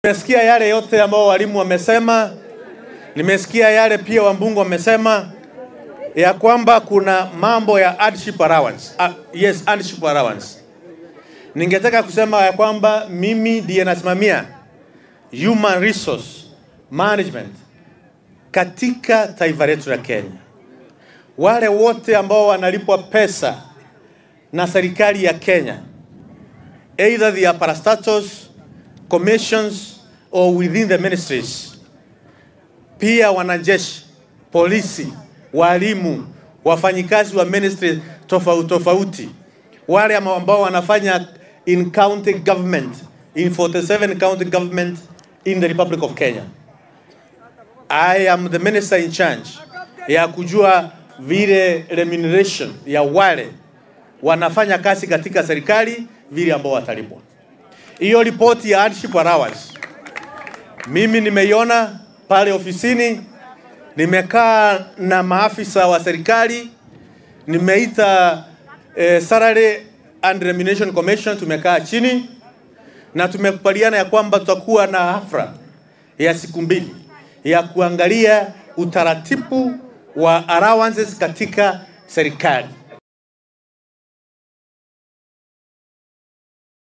Nimesikia yale yote ambao walimu wamesema, nimesikia yale pia wambunge wamesema ya kwamba kuna mambo ya hardship allowance. Yes, hardship allowance. Ningetaka kusema ya kwamba mimi ndiye nasimamia human resource management katika taifa letu la Kenya. Wale wote ambao wanalipwa pesa na serikali ya Kenya, either they are parastatus, commissions or within the ministries, pia wanajeshi, polisi, walimu, wafanyikazi wa ministry tofauti, wale ambao wanafanya in county government, in 47 county government in the Republic of Kenya. I am the minister in charge ya kujua vile remuneration ya wale wanafanya kazi katika serikali vile ambao watalipwa. Hiyo ripoti ya hardship allowance mimi nimeiona pale ofisini, nimekaa na maafisa wa serikali, nimeita Salary and Remuneration Commission, tumekaa chini na tumekubaliana ya kwamba tutakuwa na hafla ya siku 2 ya kuangalia utaratibu wa allowances katika serikali.